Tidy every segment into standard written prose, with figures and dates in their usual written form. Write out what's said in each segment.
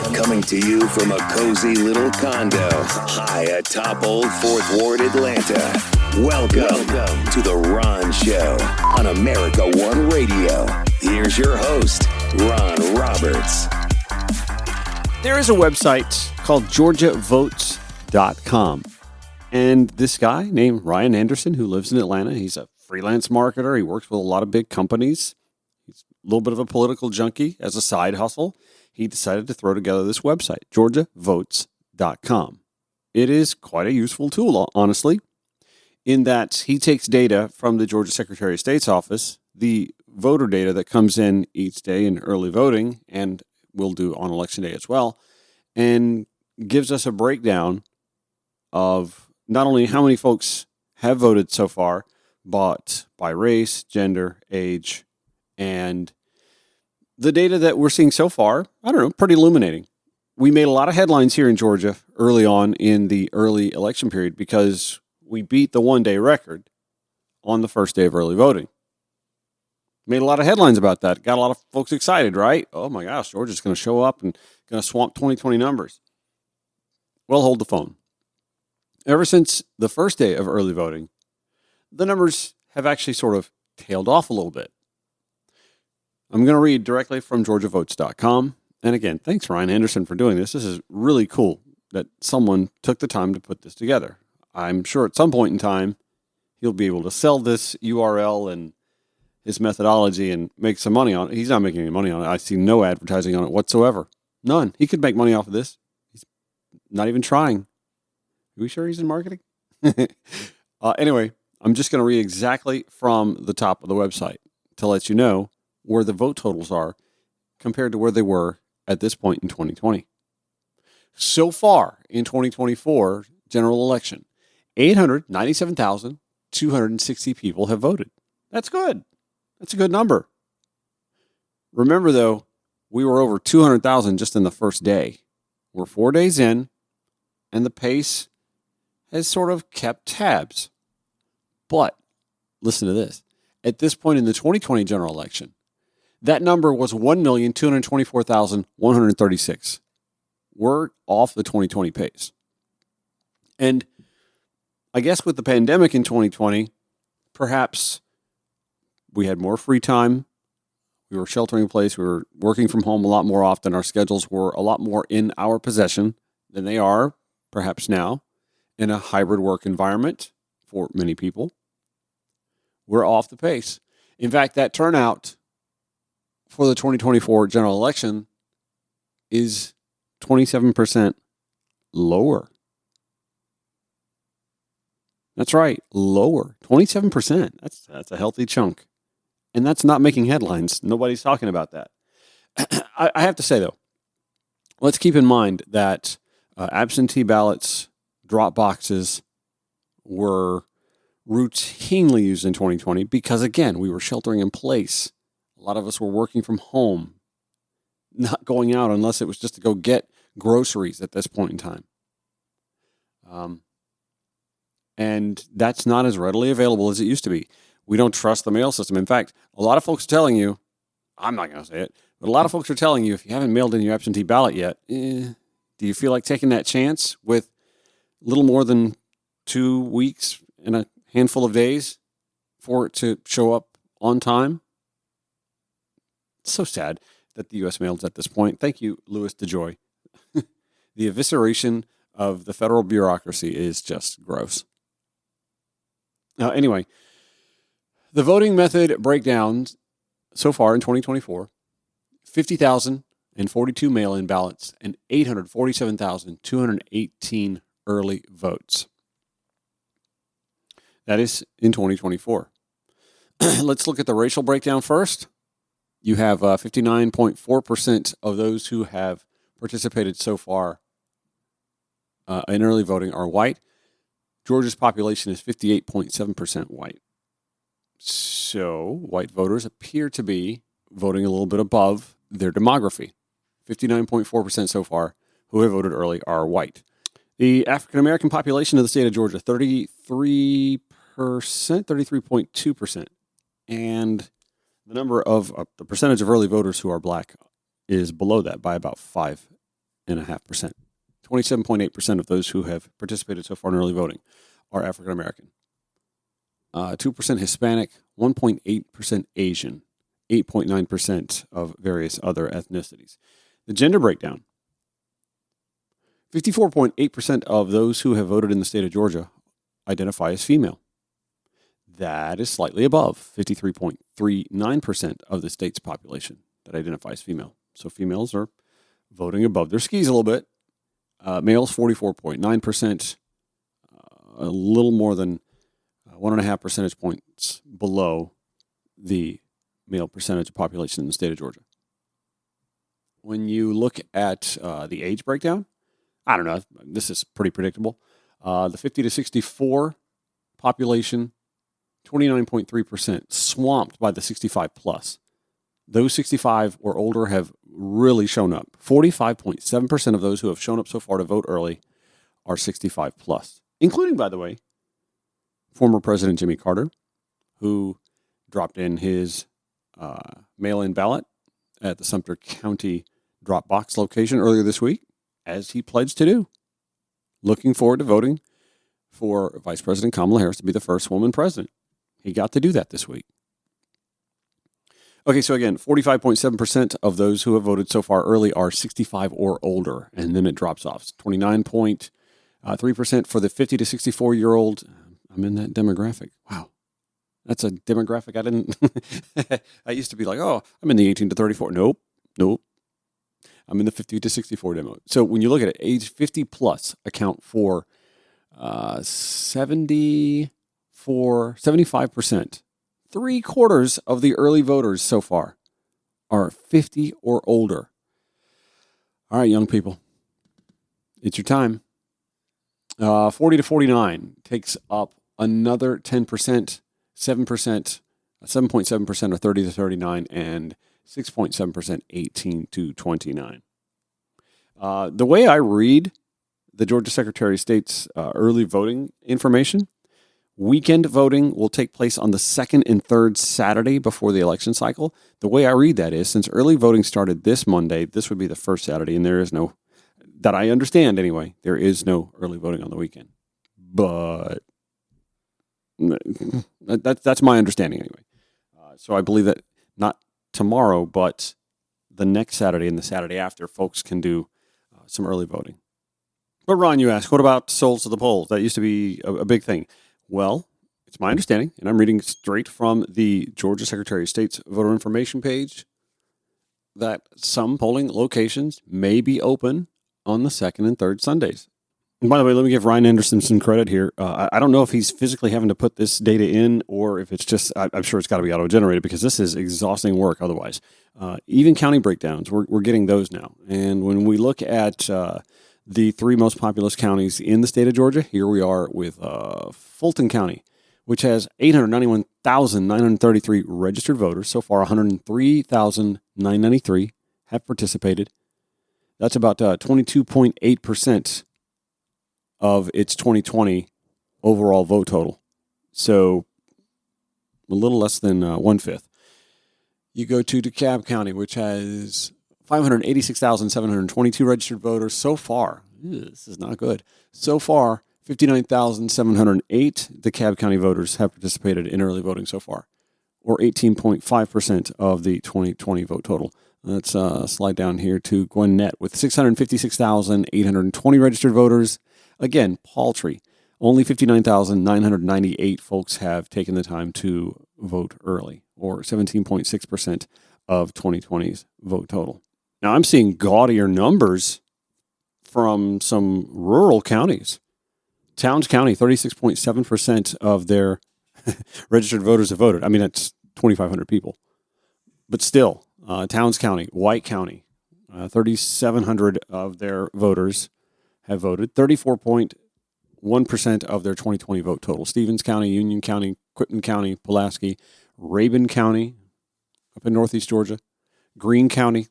Coming to you from a cozy little condo high atop Old Fourth Ward, Atlanta. Welcome to The Ron Show on America One Radio. Here's your host, Ron Roberts. There is a website called GeorgiaVotes.com. And this guy named Ryan Anderson, who lives in Atlanta, he's a freelance marketer. He works with a lot of big companies. He's a little bit of a political junkie as a side hustle. He decided to throw together this website, GeorgiaVotes.com. It is quite a useful tool, honestly, in that he takes data from the Georgia Secretary of State's office, the voter data that comes in each day in early voting, and will do on Election Day as well, and gives us a breakdown of not only how many folks have voted so far, but by race, gender, age, and the data that we're seeing so far, I don't know, pretty illuminating. We made a lot of headlines here in Georgia early on in the early election period because we beat the one-day record on the first day of early voting. Made a lot of headlines about that. Got a lot of folks excited, right? Oh my gosh, Georgia's going to show up and going to swamp 2020 numbers. Well, hold the phone. Ever since the first day of early voting, the numbers have actually sort of tailed off a little bit. I'm going to read directly from GeorgiaVotes.com. And again, thanks, Ryan Anderson, for doing this. This is really cool that someone took the time to put this together. I'm sure at some point in time, he'll be able to sell this URL and his methodology and make some money on it. He's not making any money on it. I see no advertising on it whatsoever. None. He could make money off of this. He's not even trying. Are we sure he's in marketing? Anyway, I'm just going to read exactly from the top of the website to let you know where the vote totals are compared to where they were at this point in 2020. So far in 2024 general election, 897,260 people have voted. That's good. That's a good number. Remember, though, we were over 200,000 just in the first day. We're 4 days in, and the pace has sort of kept tabs. But listen to this. At this point in the 2020 general election, that number was 1,224,136. We're off the 2020 pace. And I guess with the pandemic in 2020, perhaps we had more free time. We were sheltering in place. We were working from home a lot more often. Our schedules were a lot more in our possession than they are perhaps now in a hybrid work environment for many people. We're off the pace. In fact, that turnout for the 2024 general election is 27% lower. That's right, lower. 27%. That's a healthy chunk. And that's not making headlines. Nobody's talking about that. I have to say, though, let's keep in mind that absentee ballots, drop boxes were routinely used in 2020 because, again, we were sheltering in place. A lot of us were working from home, not going out unless it was just to go get groceries at this point in time. And that's not as readily available as it used to be. We don't trust the mail system. In fact, a lot of folks are telling you, I'm not going to say it, but a lot of folks are telling you if you haven't mailed in your absentee ballot yet, do you feel like taking that chance with a little more than 2 weeks and a handful of days for it to show up on time? It's so sad that the U.S. mails at this point. Thank you, Louis DeJoy. The evisceration of the federal bureaucracy is just gross. Anyway, the voting method breakdowns so far in 2024, 50,042 mail-in ballots and 847,218 early votes. That is in 2024. Let's look at the racial breakdown first. You have 59.4% of those who have participated so far in early voting are white. Georgia's population is 58.7% white. So white voters appear to be voting a little bit above their demography. 59.4% so far who have voted early are white. The African-American population of the state of Georgia, 33.2%. And the number of the percentage of early voters who are black is below that by about 5 27.5%. 27.8% of those who have participated so far in early voting are African American. 2% Hispanic, 1.8% Asian, 8.9% of various other ethnicities. The gender breakdown. 54.8% of those who have voted in the state of Georgia identify as female. That is slightly above 53.39% of the state's population that identifies female. So females are voting above their skis a little bit. Males, 44.9%, a little more than 1.5 percentage points below the male percentage of population in the state of Georgia. When you look at the age breakdown, I don't know, this is pretty predictable. The 50 to 64 population, 29.3%, swamped by the 65 plus. Those 65 or older have really shown up. 45.7% of those who have shown up so far to vote early are 65 plus, including, by the way, former President Jimmy Carter, who dropped in his mail-in ballot at the Sumter County drop box location earlier this week, as he pledged to do. Looking forward to voting for Vice President Kamala Harris to be the first woman president. He got to do that this week. Okay, so again, 45.7% of those who have voted so far early are 65 or older, and then it drops off. 29.3% for the 50 to 64-year-old. I'm in that demographic. Wow. That's a demographic I didn't... I used to be like, oh, I'm in the 18 to 34. Nope. I'm in the 50 to 64 demo. So when you look at it, age 50 plus account for 75%. 3/4 of the early voters so far are 50 or older. All right, young people, it's your time. 40 to 49 takes up another 10%, 7%, 7.7% are 30 to 39, and 6.7% 18 to 29. The way I read the Georgia Secretary of State's early voting information, weekend voting will take place on the second and third Saturday before the election cycle. The way I read that is, since early voting started this Monday, this would be the first Saturday, and there is no, that I understand anyway, there is no early voting on the weekend. But that's my understanding anyway. So I believe that not tomorrow, but the next Saturday and the Saturday after, folks can do some early voting. But Ron, you ask, what about souls to the polls? That used to be a big thing. Well, it's my understanding, and I'm reading straight from the Georgia Secretary of State's voter information page, that some polling locations may be open on the second and third Sundays. And by the way, let me give Ryan Anderson some credit here. I don't know if he's physically having to put this data in or if it's just, I'm sure it's got to be auto-generated because this is exhausting work otherwise. Even county breakdowns, we're getting those now. And when we look at the three most populous counties in the state of Georgia, here we are with Fulton County, which has 891,933 registered voters. So far, 103,993 have participated. That's about 22.8% of its 2020 overall vote total. So a little less than 1/5. You go to DeKalb County, which has 586,722 registered voters so far. This is not good. So far, 59,708 DeKalb County voters have participated in early voting so far, or 18.5% of the 2020 vote total. Let's slide down here to Gwinnett with 656,820 registered voters. Again, paltry. Only 59,998 folks have taken the time to vote early, or 17.6% of 2020's vote total. Now, I'm seeing gaudier numbers from some rural counties. Towns County, 36.7% of their registered voters have voted. I mean, that's 2,500 people. But still, Towns County, White County, 3,700 of their voters have voted. 34.1% of their 2020 vote total. Stevens County, Union County, Quitman County, Pulaski, Rabun County, up in northeast Georgia, Greene County,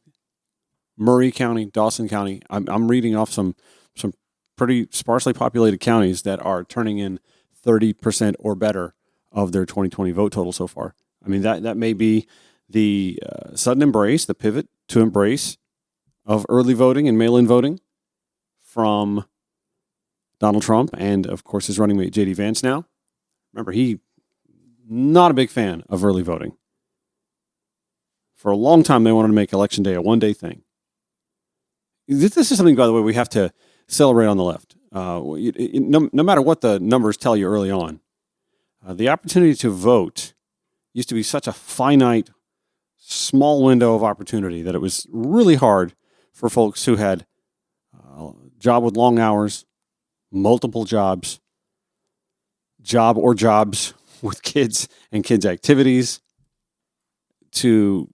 Murray County, Dawson County. I'm reading off some pretty sparsely populated counties that are turning in 30% or better of their 2020 vote total so far. I mean, that may be the sudden embrace, the pivot to embrace of early voting and mail-in voting from Donald Trump and, of course, his running mate, J.D. Vance now. Remember, he not a big fan of early voting. For a long time, they wanted to make Election Day a one-day thing. This is something, by the way, we have to celebrate on the left. No matter what the numbers tell you early on, the opportunity to vote used to be such a finite, small window of opportunity that it was really hard for folks who had a job with long hours, multiple jobs, jobs with kids and kids' activities, to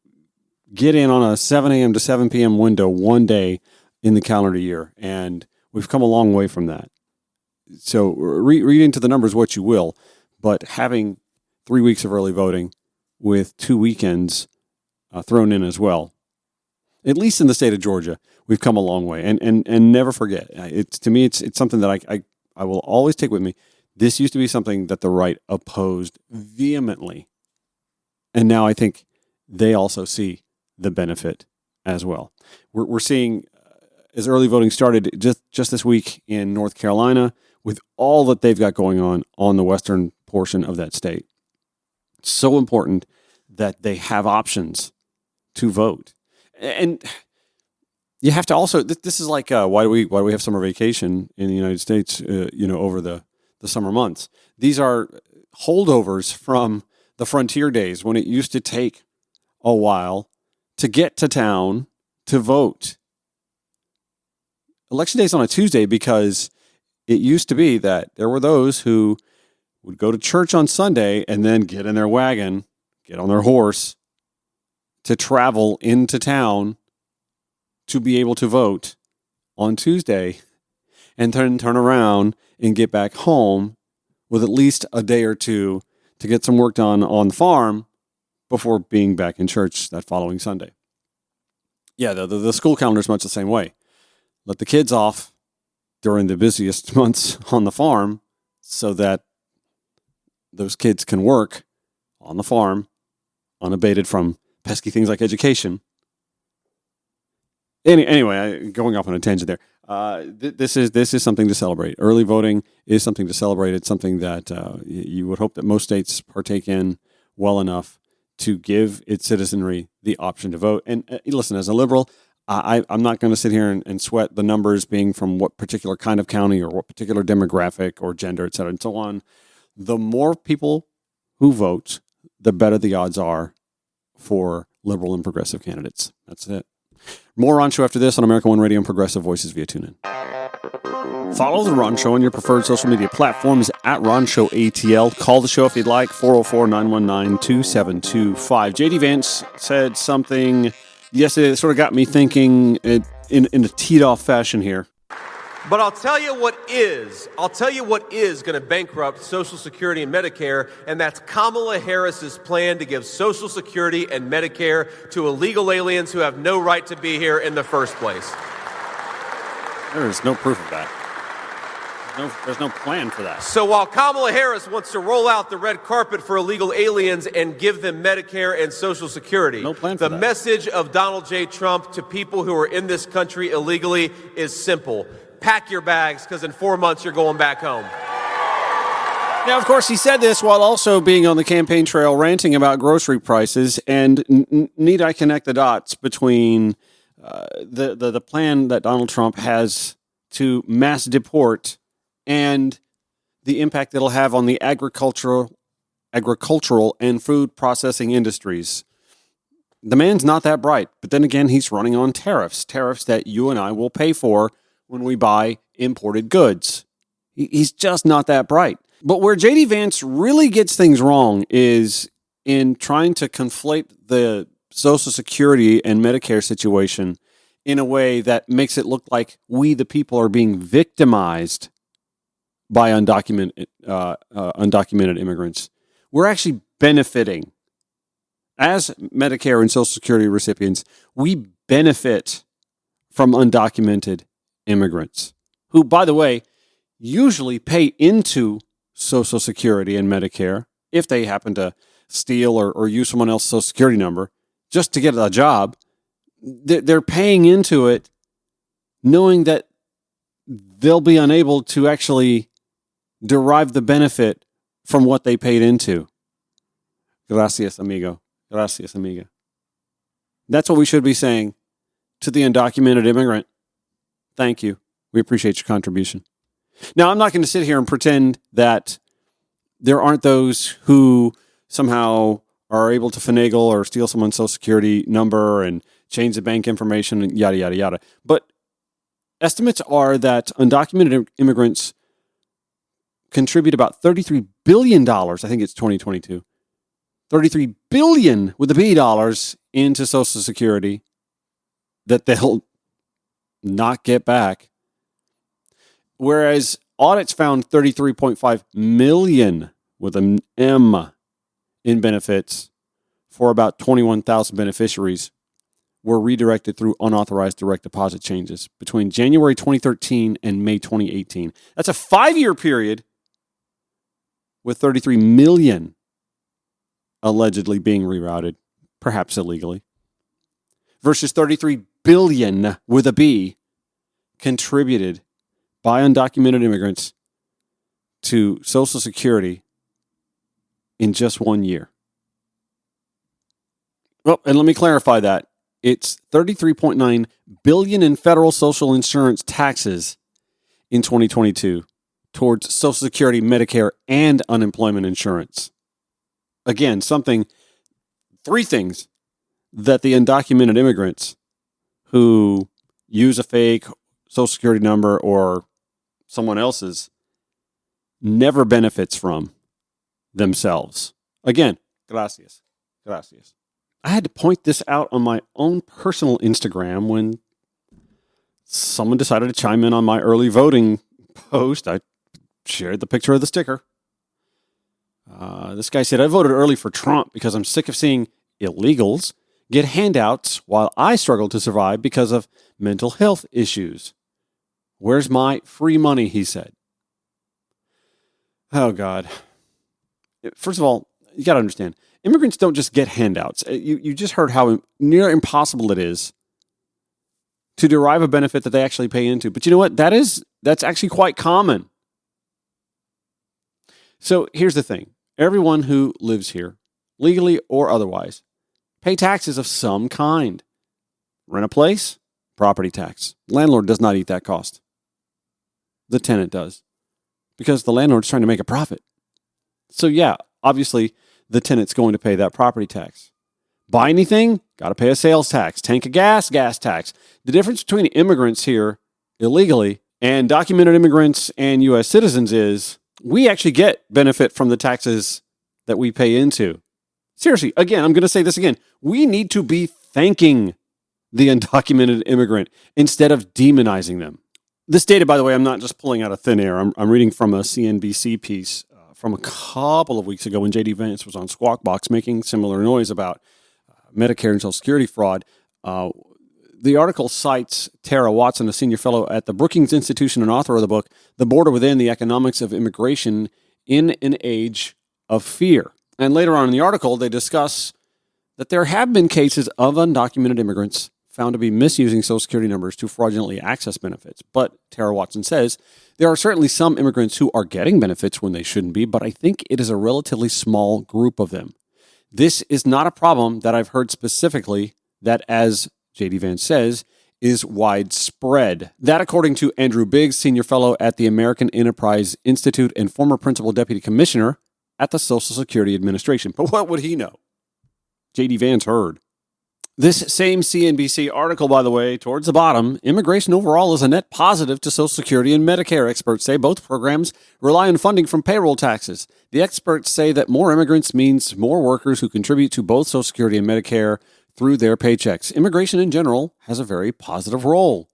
get in on a 7 a.m. to 7 p.m. window one day in the calendar year. And we've come a long way from that. So read into the numbers what you will, but having 3 weeks of early voting with 2 weekends thrown in as well, at least in the state of Georgia, we've come a long way. And never forget, to me, it's something that I will always take with me. This used to be something that the right opposed vehemently. And now I think they also see the benefit as well. We're seeing, as early voting started just this week in North Carolina, with all that they've got going on the western portion of that state. It's so important that they have options to vote. And you have to also, this is like, why do we have summer vacation in the United States, over the summer months? These are holdovers from the frontier days when it used to take a while to get to town to vote. Election day is on a Tuesday because it used to be that there were those who would go to church on Sunday and then get in their wagon, get on their horse to travel into town to be able to vote on Tuesday and then turn around and get back home with at least a day or two to get some work done on the farm before being back in church that following Sunday. Yeah, the school calendar is much the same way. Let the kids off during the busiest months on the farm so that those kids can work on the farm unabated from pesky things like education. Anyway, going off on a tangent there. This is something to celebrate. Early voting is something to celebrate. It's something that you would hope that most states partake in well enough to give its citizenry the option to vote. And listen, as a liberal, I'm not going to sit here and sweat the numbers being from what particular kind of county or what particular demographic or gender, et cetera, and so on. The more people who vote, the better the odds are for liberal and progressive candidates. That's it. More Ron Show after this on America One Radio and Progressive Voices via TuneIn. Follow The Ron Show on your preferred social media platforms at Ron Show ATL. Call the show if you'd like, 404-919-2725. J.D. Vance said something yesterday that sort of got me thinking in a teed-off fashion here. But I'll tell you what is going to bankrupt Social Security and Medicare, and that's Kamala Harris's plan to give Social Security and Medicare to illegal aliens who have no right to be here in the first place. There is no proof of that. There's no plan for that. So while Kamala Harris wants to roll out the red carpet for illegal aliens and give them Medicare and Social Security, no plan for the message of Donald J. Trump to people who are in this country illegally is simple. Pack your bags, because in 4 months you're going back home. Now, of course, he said this while also being on the campaign trail ranting about grocery prices. And need I connect the dots between the plan that Donald Trump has to mass deport and the impact it'll have on the agricultural and food processing industries. The man's not that bright, but then again, he's running on tariffs that you and I will pay for when we buy imported goods. He's just not that bright. But where J.D. Vance really gets things wrong is in trying to conflate the Social Security and Medicare situation in a way that makes it look like we, the people, are being victimized by undocumented immigrants. We're actually benefiting. As Medicare and Social Security recipients, we benefit from undocumented immigrants who, by the way, usually pay into Social Security and Medicare if they happen to steal or use someone else's Social Security number just to get a job. They're paying into it knowing that they'll be unable to actually derive the benefit from what they paid into. Gracias, amigo. Gracias, amiga. That's what we should be saying to the undocumented immigrant. Thank you. We appreciate your contribution. Now, I'm not going to sit here and pretend that there aren't those who somehow are able to finagle or steal someone's social security number and change the bank information and yada, yada, yada. But estimates are that undocumented immigrants contribute about $33 billion, I think it's 2022, $33 billion with the B dollars into Social Security that they'll not get back. Whereas audits found 33.5 million with an M in benefits for about 21,000 beneficiaries were redirected through unauthorized direct deposit changes between January 2013 and May 2018. That's a 5-year period with 33 million allegedly being rerouted, perhaps illegally, versus 33 billion with a B contributed by undocumented immigrants to Social Security in just 1 year. Well, and let me clarify that. It's $33.9 billion in federal social insurance taxes in 2022 towards Social Security, Medicare, and unemployment insurance. Again, three things that the undocumented immigrants who use a fake Social Security number or someone else's never benefits from themselves. Again, gracias. Gracias. I had to point this out on my own personal Instagram when someone decided to chime in on my early voting post. I shared the picture of the sticker. This guy said, I voted early for Trump because I'm sick of seeing illegals get handouts while I struggle to survive because of mental health issues. Where's my free money, he said. Oh, God. First of all, you got to understand, immigrants don't just get handouts. You just heard how near impossible it is to derive a benefit that they actually pay into. But you know what? That's actually quite common. So here's the thing. Everyone who lives here, legally or otherwise, pay taxes of some kind. Rent a place, property tax. Landlord does not eat that cost. The tenant does. Because the landlord's trying to make a profit. So yeah, obviously, the tenant's going to pay that property tax. Buy anything? Got to pay a sales tax. Tank of gas, gas tax. The difference between immigrants here illegally and documented immigrants and U.S. citizens is we actually get benefit from the taxes that we pay into. Seriously, again, I'm going to say this again. We need to be thanking the undocumented immigrant instead of demonizing them. This data, by the way, I'm not just pulling out of thin air. I'm reading from a CNBC piece from a couple of weeks ago when J.D. Vance was on Squawk Box making similar noise about Medicare and Social Security fraud. The article cites Tara Watson, a senior fellow at the Brookings Institution and author of the book, The Border Within: The Economics of Immigration in an Age of Fear. And later on in the article, they discuss that there have been cases of undocumented immigrants found to be misusing Social Security numbers to fraudulently access benefits. But Tara Watson says there are certainly some immigrants who are getting benefits when they shouldn't be, but I think it is a relatively small group of them. This is not a problem that I've heard specifically that, as J.D. Vance says, is widespread. That, according to Andrew Biggs, senior fellow at the American Enterprise Institute and former principal deputy commissioner at the Social Security Administration. But what would he know? J.D. Vance heard. This same CNBC article, by the way, towards the bottom, immigration overall is a net positive to Social Security and Medicare. Experts say both programs rely on funding from payroll taxes. The experts say that more immigrants means more workers who contribute to both Social Security and Medicare through their paychecks. Immigration in general has a very positive role.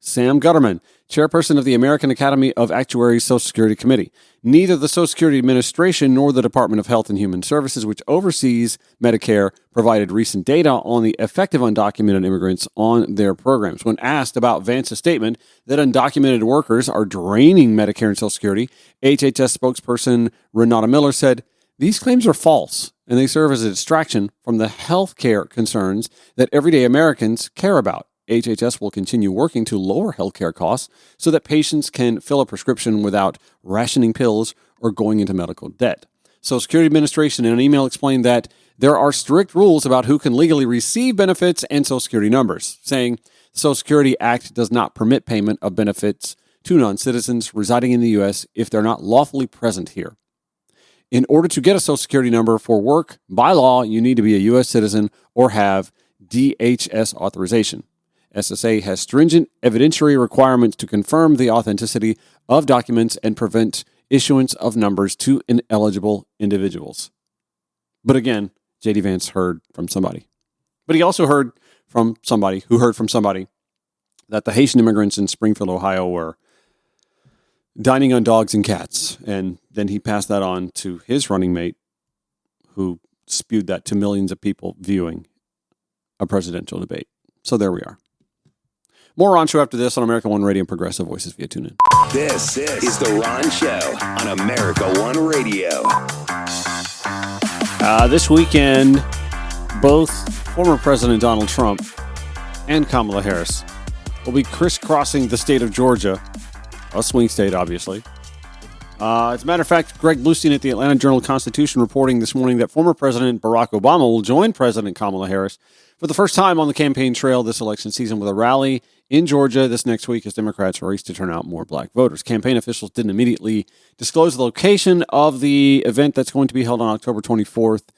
Sam Gutterman, chairperson of the American Academy of Actuaries Social Security Committee. Neither the Social Security Administration nor the Department of Health and Human Services, which oversees Medicare, provided recent data on the effect of undocumented immigrants on their programs. When asked about Vance's statement that undocumented workers are draining Medicare and Social Security, HHS spokesperson Renata Miller said, "These claims are false, and they serve as a distraction from the health care concerns that everyday Americans care about. HHS will continue working to lower healthcare costs so that patients can fill a prescription without rationing pills or going into medical debt. Social Security Administration in an email explained that there are strict rules about who can legally receive benefits and Social Security numbers, saying the Social Security Act does not permit payment of benefits to non-citizens residing in the U.S. if they're not lawfully present here. In order to get a Social Security number for work, by law, you need to be a U.S. citizen or have DHS authorization. SSA has stringent evidentiary requirements to confirm the authenticity of documents and prevent issuance of numbers to ineligible individuals. But again, J.D. Vance heard from somebody. But he also heard from somebody who heard from somebody that the Haitian immigrants in Springfield, Ohio were dining on dogs and cats. And then he passed that on to his running mate, who spewed that to millions of people viewing a presidential debate. So there we are. More Ron Show after this on America One Radio and Progressive Voices via TuneIn. This is The Ron Show on America One Radio. This weekend, both former President Donald Trump and Kamala Harris will be crisscrossing the state of Georgia, a swing state, obviously. As a matter of fact, Greg Bluestein at the Atlanta Journal-Constitution reporting this morning that former President Barack Obama will join President Kamala Harris for the first time on the campaign trail this election season with a rally in Georgia this next week as Democrats race to turn out more black voters. Campaign officials didn't immediately disclose the location of the event that's going to be held on October 24th,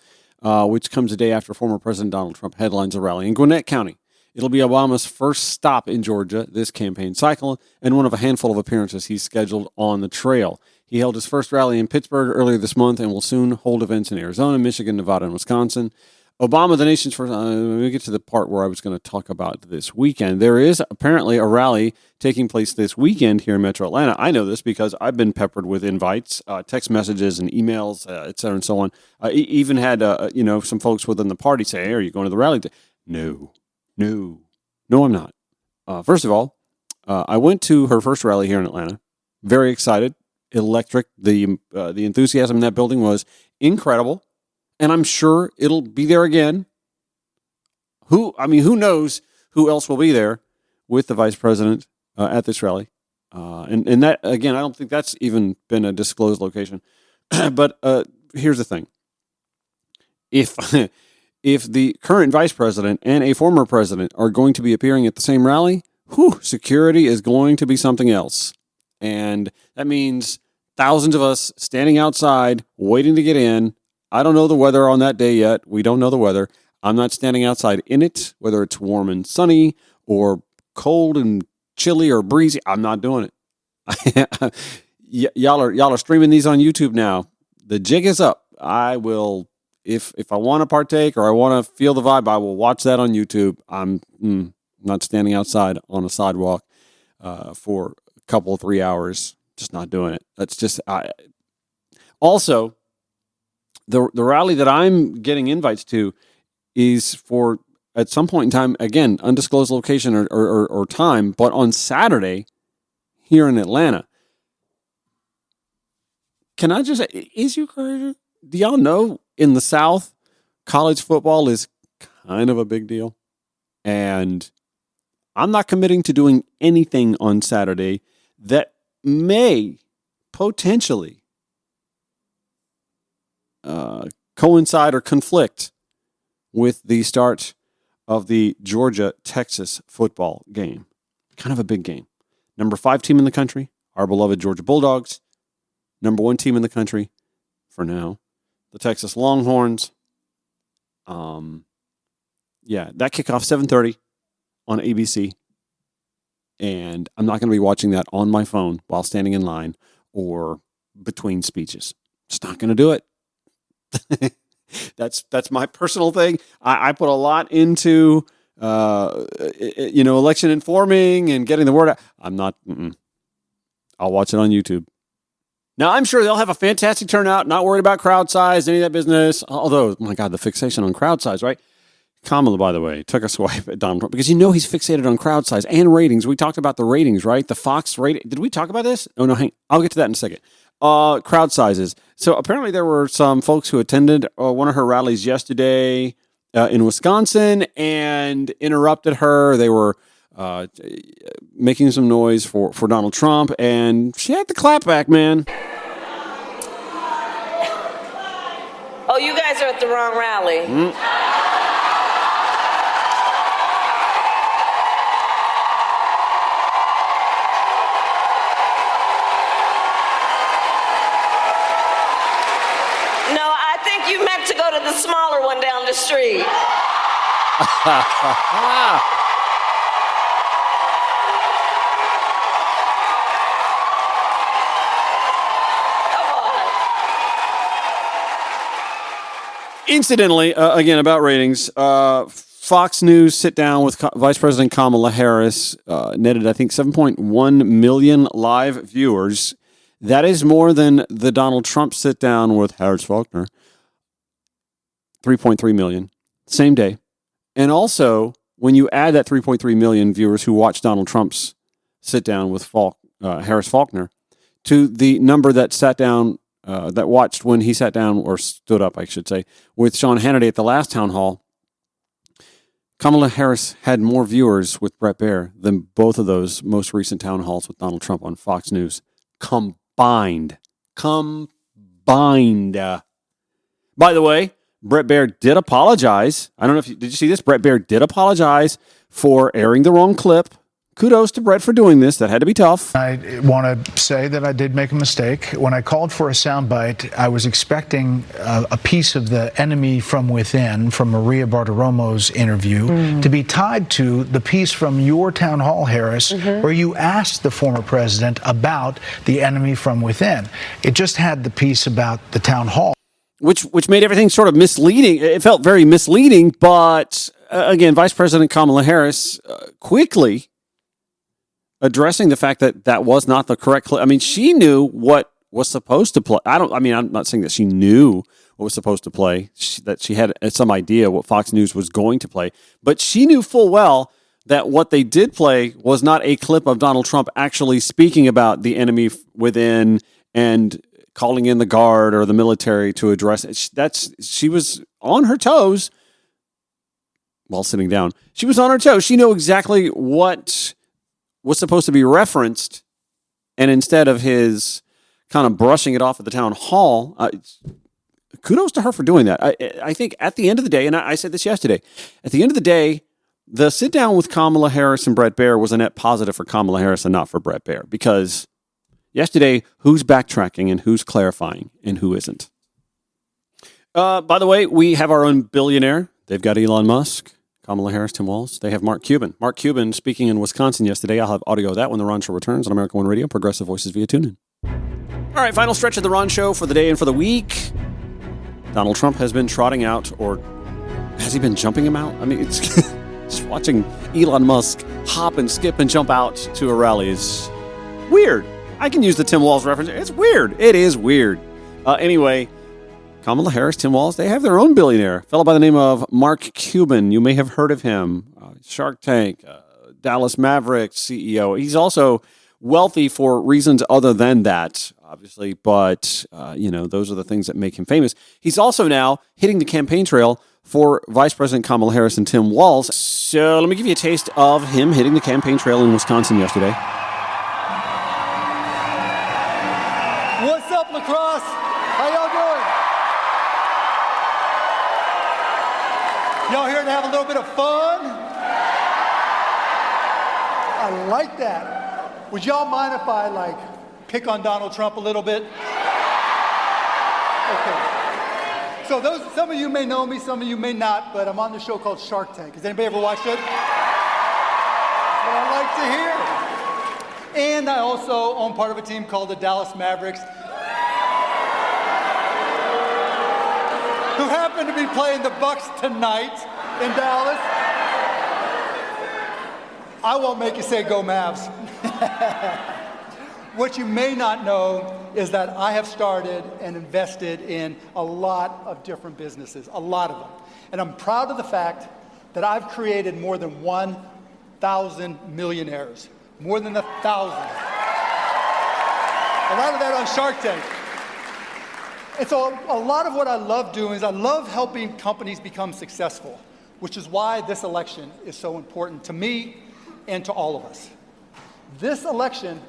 which comes a day after former President Donald Trump headlines a rally in Gwinnett County. It'll be Obama's first stop in Georgia this campaign cycle and one of a handful of appearances he's scheduled on the trail. He held his first rally in Pittsburgh earlier this month and will soon hold events in Arizona, Michigan, Nevada, and Wisconsin. Obama, the nation's first... let me get to the part where I was going to talk about this weekend. There is apparently a rally taking place this weekend here in Metro Atlanta. I know this because I've been peppered with invites, text messages and emails, et cetera, and so on. I even had some folks within the party say, "Hey, are you going to the rally?" No, I'm not. First of all, I went to her first rally here in Atlanta. Very excited, electric. The enthusiasm in that building was incredible. And I'm sure it'll be there again. Who knows who else will be there with the vice president at this rally? And that, again, I don't think that's even been a disclosed location. But here's the thing. If the current vice president and a former president are going to be appearing at the same rally, security is going to be something else. And that means thousands of us standing outside waiting to get in. I don't know the weather on that day yet. We don't know the weather. I'm not standing outside in it, whether it's warm and sunny or cold and chilly or breezy. I'm not doing it. Y'all are streaming these on YouTube now. The jig is up. I will, if I want to partake or I want to feel the vibe, I will watch that on YouTube. I'm not standing outside on a sidewalk for a couple, 3 hours. Just not doing it. That's just... Also, the rally that I'm getting invites to is for, at some point in time, again, undisclosed location or time, but on Saturday here in Atlanta. Can I just say, is you crazy? Do y'all know in the South, college football is kind of a big deal? And I'm not committing to doing anything on Saturday that may potentially coincide or conflict with the start of the Georgia-Texas football game. Kind of a big game. Number 5 team in the country, our beloved Georgia Bulldogs. Number 1 team in the country, for now, the Texas Longhorns. That kickoff 7:30 on ABC. And I'm not going to be watching that on my phone while standing in line or between speeches. Just not going to do it. That's my personal thing. I put a lot into election informing and getting the word out. I'm not. I'll watch it on YouTube. Now I'm sure they'll have a fantastic turnout. Not worried about crowd size, any of that business. Although, my God, the fixation on crowd size, right? Kamala, by the way, took a swipe at Donald Trump because he's fixated on crowd size and ratings. We talked about the ratings, right? The Fox rating. Did we talk about this? Oh no, I'll get to that in a second. Crowd sizes. So apparently there were some folks who attended one of her rallies yesterday in Wisconsin and interrupted her. They were making some noise for Donald Trump, and she had the clap back, man. Oh, you guys are at the wrong rally. No, I think you meant to go to the smaller one down the street. Incidentally, again, about ratings, Fox News sit down with Vice President Kamala Harris netted, I think, 7.1 million live viewers. That is more than the Donald Trump sit down with Harris Faulkner, 3.3 million, same day. And also, when you add that 3.3 million viewers who watched Donald Trump's sit down with Harris Faulkner to the number that sat down, that watched when he sat down, or stood up, I should say, with Sean Hannity at the last town hall, Kamala Harris had more viewers with Bret Baier than both of those most recent town halls with Donald Trump on Fox News combined. By the way, Bret Baier did apologize. I don't know if did you see this? Bret Baier did apologize for airing the wrong clip. Kudos to Bret for doing this. That had to be tough. I want to say that I did make a mistake. When I called for a soundbite, I was expecting a piece of the enemy from within, from Maria Bartiromo's interview, to be tied to the piece from your town hall, Harris, where you asked the former president about the enemy from within. It just had the piece about the town hall. Which made everything sort of misleading. It felt very misleading, but again, Vice President Kamala Harris quickly addressing the fact that that was not the correct clip. I mean, she knew what was supposed to play. I'm not saying that she knew what was supposed to play, that she had some idea what Fox News was going to play, but she knew full well that what they did play was not a clip of Donald Trump actually speaking about the enemy within and calling in the guard or the military to address it. She was on her toes while sitting down. She was on her toes. She knew exactly what was supposed to be referenced, and instead of his kind of brushing it off at the town hall, kudos to her for doing that. I think at the end of the day, and I said this yesterday, at the end of the day, the sit down with Kamala Harris and Bret Baier was a net positive for Kamala Harris and not for Bret Baier, because yesterday, who's backtracking and who's clarifying and who isn't? By the way, we have our own billionaire. They've got Elon Musk, Kamala Harris, Tim Walz. They have Mark Cuban. Mark Cuban speaking in Wisconsin yesterday. I'll have audio of that when the Ron Show returns on America One Radio, Progressive Voices via TuneIn. All right, final stretch of the Ron Show for the day and for the week. Donald Trump has been trotting out, or has he been jumping him out? I mean, it's just watching Elon Musk hop and skip and jump out to a rally is weird. I can use the Tim Walz reference. It's weird. It is weird. Anyway, Kamala Harris, Tim Walz, they have their own billionaire, a fellow by the name of Mark Cuban. You may have heard of him. Shark Tank, Dallas Mavericks CEO. He's also wealthy for reasons other than that, obviously, but, those are the things that make him famous. He's also now hitting the campaign trail for Vice President Kamala Harris and Tim Walz. So let me give you a taste of him hitting the campaign trail in Wisconsin yesterday. What's up, Lacrosse? How y'all doing? Y'all here to have a little bit of fun? I like that. Would y'all mind if I, pick on Donald Trump a little bit? Okay. So some of you may know me, some of you may not, but I'm on the show called Shark Tank. Has anybody ever watched it? That's what I like to hear. And I also own part of a team called the Dallas Mavericks, who happen to be playing the Bucks tonight in Dallas. I won't make you say go Mavs. What you may not know is that I have started and invested in a lot of different businesses, a lot of them. And I'm proud of the fact that I've created more than 1,000 millionaires. More than 1,000. A lot of that on Shark Tank. And so a lot of what I love doing is I love helping companies become successful, which is why this election is so important to me, and to all of us. This election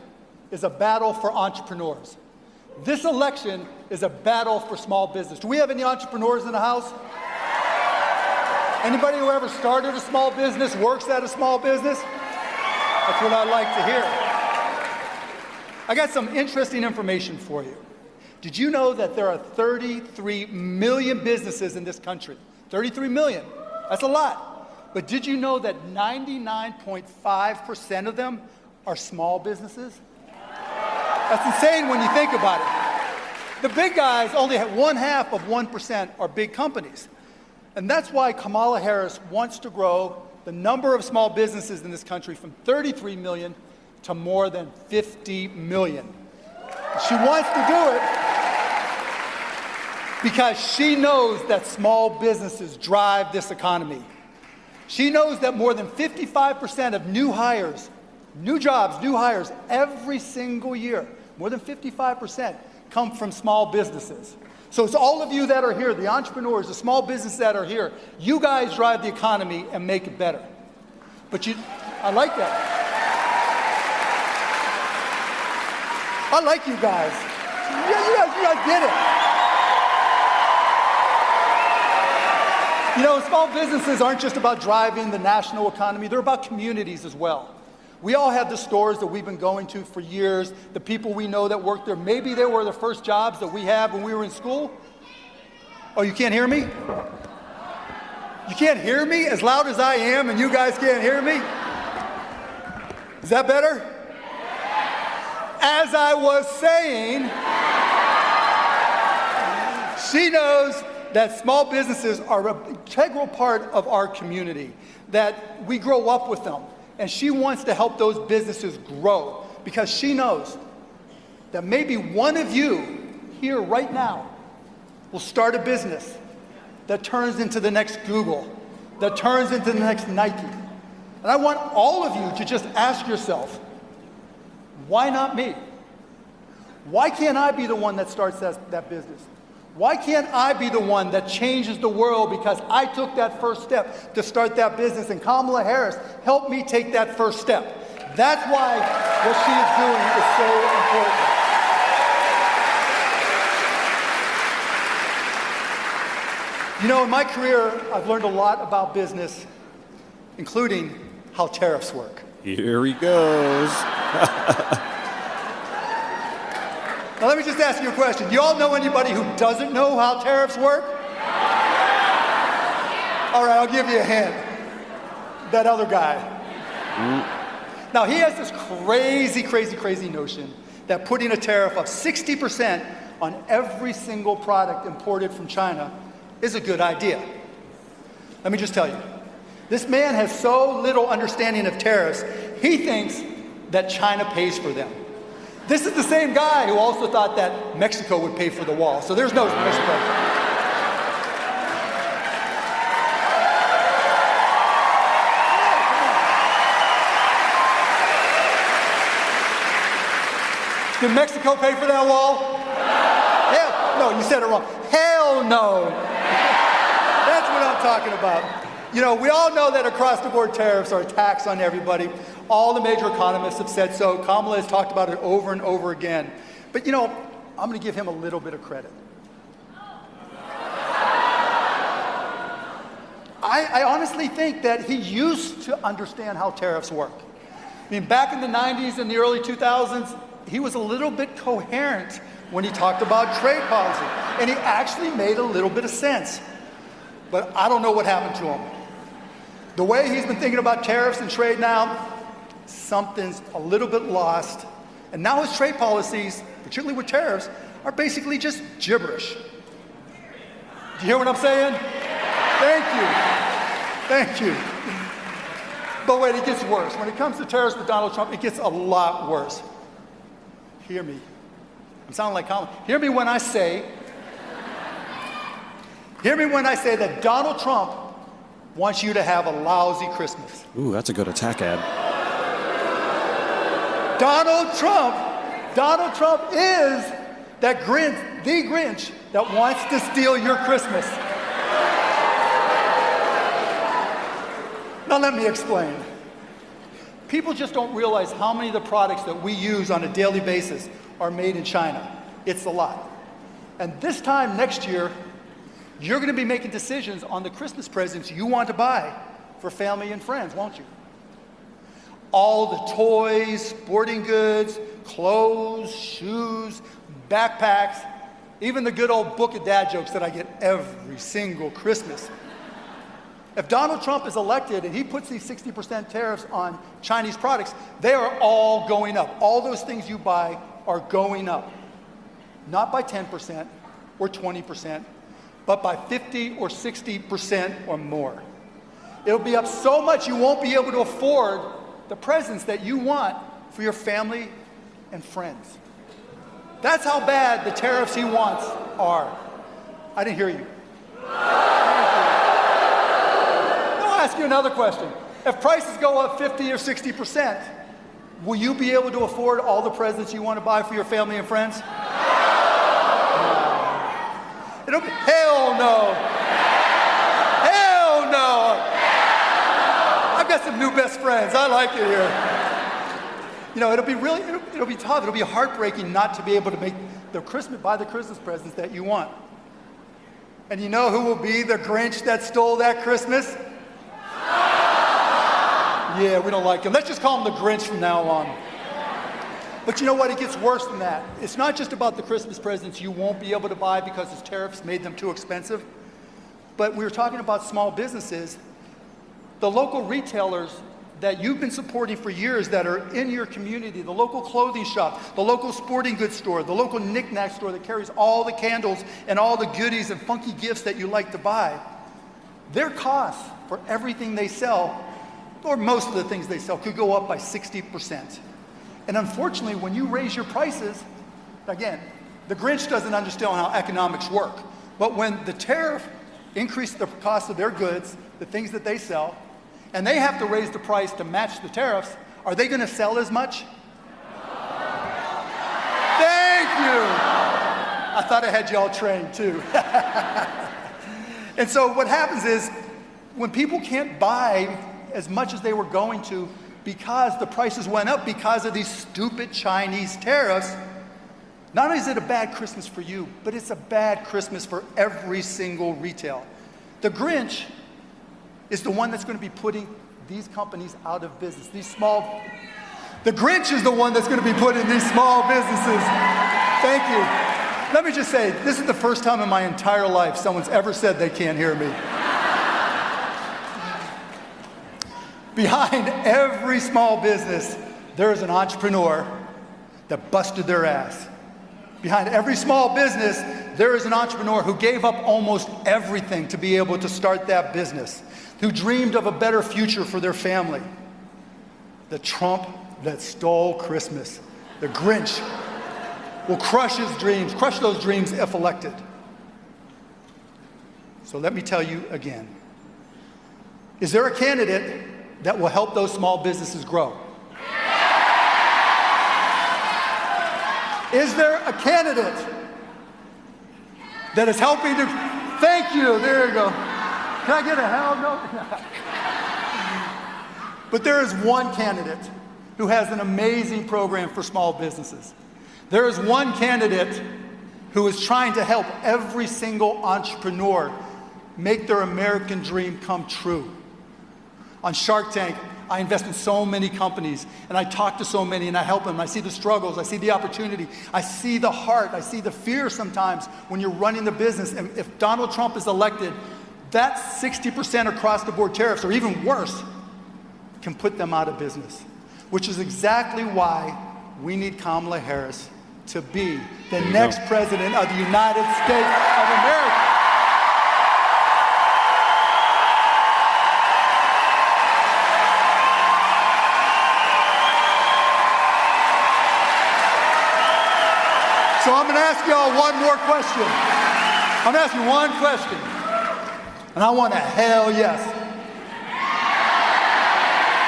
is a battle for entrepreneurs. This election is a battle for small business. Do we have any entrepreneurs in the house? Anybody who ever started a small business, works at a small business? That's what I like to hear. I got some interesting information for you. Did you know that there are 33 million businesses in this country? 33 million. That's a lot. But did you know that 99.5% of them are small businesses? That's insane when you think about it. The big guys only have 0.5% are big companies. And that's why Kamala Harris wants to grow the number of small businesses in this country from 33 million to more than 50 million. She wants to do it because she knows that small businesses drive this economy. She knows that more than 55% of new hires, new jobs, new hires every single year, more than 55% come from small businesses. So it's all of you that are here, the entrepreneurs, the small businesses that are here, you guys drive the economy and make it better. But I like that. I like you guys. Yeah, you guys get it. You know, small businesses aren't just about driving the national economy, they're about communities as well. We all have the stores that we've been going to for years, the people we know that work there. Maybe they were the first jobs that we had when we were in school. Oh, you can't hear me? You can't hear me as loud as I am and you guys can't hear me? Is that better? As I was saying, she knows that small businesses are an integral part of our community, that we grow up with them. And she wants to help those businesses grow because she knows that maybe one of you here right now will start a business that turns into the next Google, that turns into the next Nike. And I want all of you to just ask yourself, why not me? Why can't I be the one that starts that business? Why can't I be the one that changes the world because I took that first step to start that business and Kamala Harris helped me take that first step? That's why what she is doing is so important. You know, in my career, I've learned a lot about business, including how tariffs work. Here he goes. Now, let me just ask you a question. Do you all know anybody who doesn't know how tariffs work? All right, I'll give you a hint. That other guy. Now, he has this crazy notion that putting a tariff of 60% on every single product imported from China is a good idea. Let me just tell you. This man has so little understanding of tariffs, he thinks that China pays for them. This is the same guy who also thought that Mexico would pay for the wall. So there's no Mexico. Did Mexico pay for that wall? Hell, no, you said it wrong. Hell no. That's what I'm talking about. You know, we all know that across-the-board tariffs are a tax on everybody. All the major economists have said so. Kamala has talked about it over and over again. But, you know, I'm going to give him a little bit of credit. I honestly think that he used to understand how tariffs work. I mean, back in the 90s and the early 2000s, he was a little bit coherent when he talked about trade policy. And he actually made a little bit of sense. But I don't know what happened to him. The way he's been thinking about tariffs and trade now, something's a little bit lost. And now his trade policies, particularly with tariffs, are basically just gibberish. Do you hear what I'm saying? Thank you. Thank you. But wait, it gets worse. When it comes to tariffs with Donald Trump, it gets a lot worse. Hear me. I'm sounding like Kamala. Hear me when I say that Donald Trump wants you to have a lousy Christmas. Ooh, that's a good attack ad. Donald Trump is that Grinch, the Grinch that wants to steal your Christmas. Now let me explain. People just don't realize how many of the products that we use on a daily basis are made in China. It's a lot. And this time next year, you're going to be making decisions on the Christmas presents you want to buy for family and friends, won't you? All the toys, sporting goods, clothes, shoes, backpacks, even the good old book of dad jokes that I get every single Christmas. If Donald Trump is elected and he puts these 60% tariffs on Chinese products, they are all going up. All those things you buy are going up. Not by 10% or 20%, but by 50 or 60% or more. It'll be up so much you won't be able to afford the presents that you want for your family and friends. That's how bad the tariffs he wants are. I didn't hear you. I'll ask you another question. If prices go up 50 or 60%, will you be able to afford all the presents you want to buy for your family and friends? No. Hell no. Hell no. I've got some new best friends. I like it here. You know, it'll be tough. It'll be heartbreaking not to be able to buy the Christmas presents that you want. And you know who will be the Grinch that stole that Christmas? Yeah, we don't like him. Let's just call him the Grinch from now on. But you know what? It gets worse than that. It's not just about the Christmas presents you won't be able to buy because his tariffs made them too expensive. But we were talking about small businesses. The local retailers that you've been supporting for years that are in your community, the local clothing shop, the local sporting goods store, the local knick-knack store that carries all the candles and all the goodies and funky gifts that you like to buy, their costs for everything they sell, or most of the things they sell, could go up by 60%. And unfortunately, when you raise your prices, again, the Grinch doesn't understand how economics work. But when the tariff increases the cost of their goods, the things that they sell, and they have to raise the price to match the tariffs, are they going to sell as much? Thank you. I thought I had you all trained too. And so what happens is, when people can't buy as much as they were going to because the prices went up because of these stupid Chinese tariffs, not only is it a bad Christmas for you, but it's a bad Christmas for every single retail. The Grinch is the one that's going to be putting these companies out of business. The Grinch is the one that's going to be putting these small businesses. Thank you. Let me just say, this is the first time in my entire life someone's ever said they can't hear me. Behind every small business, there is an entrepreneur that busted their ass. Behind every small business, there is an entrepreneur who gave up almost everything to be able to start that business, who dreamed of a better future for their family. The Trump that stole Christmas, the Grinch, will crush those dreams if elected. So let me tell you again. Is there a candidate that will help those small businesses grow? Is there a candidate that is helping to... Thank you, there you go. Can I get a hell no? But there is one candidate who has an amazing program for small businesses. There is one candidate who is trying to help every single entrepreneur make their American dream come true. On Shark Tank, I invest in so many companies, and I talk to so many, and I help them. I see the struggles, I see the opportunity, I see the heart, I see the fear sometimes when you're running the business. And if Donald Trump is elected, that 60% across the board tariffs, or even worse, can put them out of business, which is exactly why we need Kamala Harris to be the next president of the United States of America. So I'm going to ask y'all one more question. I'm going to ask you one question. And I want a hell yes.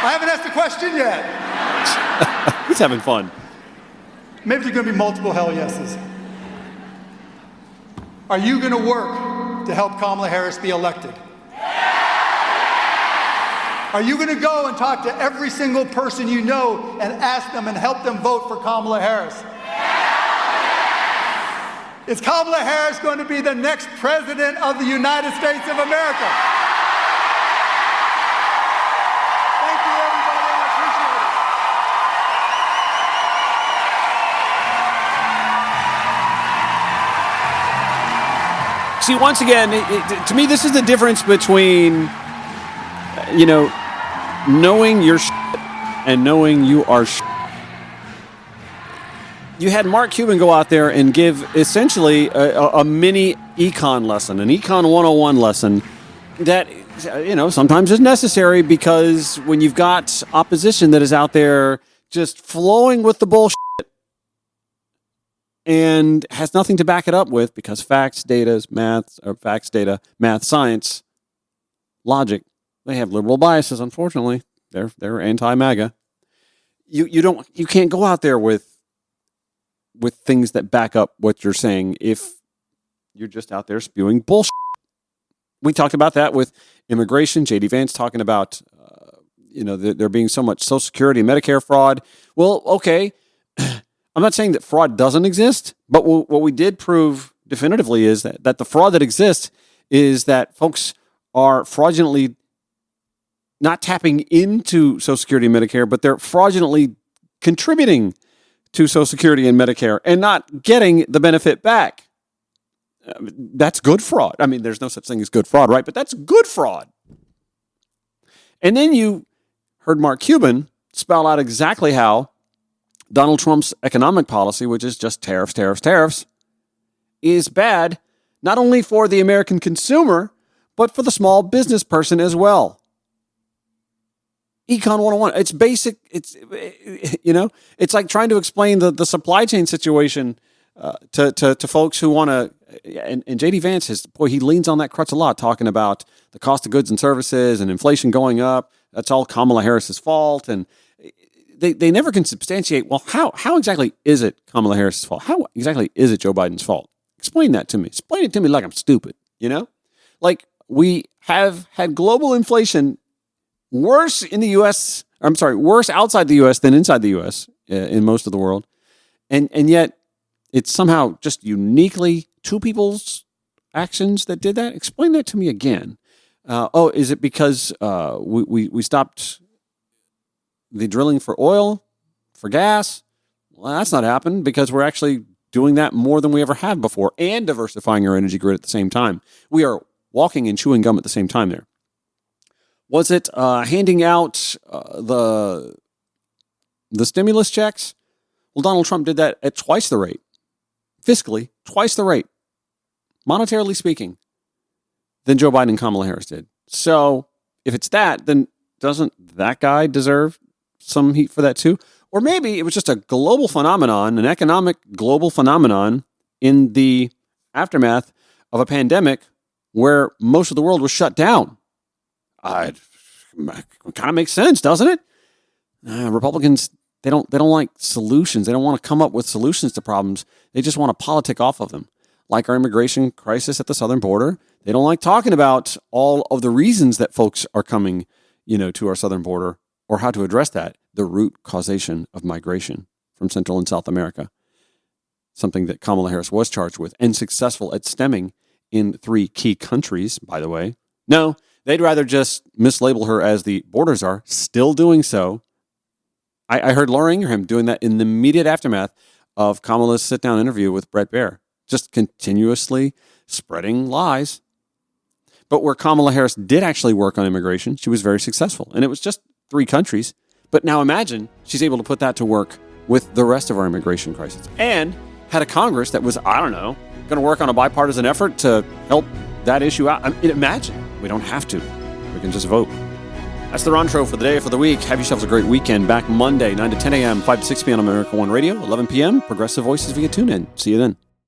I haven't asked a question yet. He's having fun. Maybe there's going to be multiple hell yeses. Are you going to work to help Kamala Harris be elected? Are you going to go and talk to every single person you know and ask them and help them vote for Kamala Harris? Is Kamala Harris going to be the next president of the United States of America? Thank you, everybody. I appreciate it. See, once again, to me, this is the difference between, knowing your and knowing you are You had Mark Cuban go out there and give essentially a mini econ lesson, an econ 101 lesson that, sometimes is necessary because when you've got opposition that is out there just flowing with the bullshit and has nothing to back it up with because facts, data, math, science, logic, they have liberal biases, unfortunately. They're anti-MAGA. You can't go out there with things that back up what you're saying if you're just out there spewing bullshit. We talked about that with immigration. J.D. Vance talking about, there being so much Social Security and Medicare fraud. Well, okay, I'm not saying that fraud doesn't exist, but what we did prove definitively is that the fraud that exists is that folks are fraudulently not tapping into Social Security and Medicare, but they're fraudulently contributing to Social Security and Medicare and not getting the benefit back. That's good fraud. I mean, there's no such thing as good fraud, right? But that's good fraud. And then you heard Mark Cuban spell out exactly how Donald Trump's economic policy, which is just tariffs, is bad, not only for the American consumer, but for the small business person as well. Econ 101. It's basic. It's like trying to explain the supply chain situation to folks who want to. And J.D. Vance he leans on that crutch a lot, talking about the cost of goods and services and inflation going up. That's all Kamala Harris's fault, and they never can substantiate. Well, how exactly is it Kamala Harris's fault? How exactly is it Joe Biden's fault? Explain that to me. Explain it to me like I'm stupid. Like we have had global inflation. Worse in the U.S., worse outside the U.S. than inside the U.S. In most of the world. And yet it's somehow just uniquely two people's actions that did that? Explain that to me again. Is it because we stopped the drilling for oil, for gas? Well, that's not happened because we're actually doing that more than we ever have before and diversifying our energy grid at the same time. We are walking and chewing gum at the same time there. Was it handing out the stimulus checks? Well, Donald Trump did that at twice the rate. Fiscally, twice the rate, monetarily speaking, than Joe Biden and Kamala Harris did. So if it's that, then doesn't that guy deserve some heat for that too? Or maybe it was just a global phenomenon, an economic global phenomenon in the aftermath of a pandemic where most of the world was shut down. It kind of makes sense, doesn't it? Republicans, they don't like solutions. They don't want to come up with solutions to problems. They just want to politic off of them. Like our immigration crisis at the southern border. They don't like talking about all of the reasons that folks are coming, to our southern border or how to address that, the root causation of migration from Central and South America. Something that Kamala Harris was charged with and successful at stemming in 3 key countries, by the way. No, they'd rather just mislabel her as the border czar, still doing so. I heard Laura Ingraham doing that in the immediate aftermath of Kamala's sit-down interview with Bret Baier, just continuously spreading lies. But where Kamala Harris did actually work on immigration, she was very successful. And it was just 3 countries. But now imagine she's able to put that to work with the rest of our immigration crisis. And had a Congress that was, going to work on a bipartisan effort to help that issue out. Imagine. We don't have to. We can just vote. That's the Rontro for the day, for the week. Have yourselves a great weekend. Back Monday, 9 to 10 a.m., 5 to 6 p.m. on America One Radio, 11 p.m., Progressive Voices via TuneIn. See you then.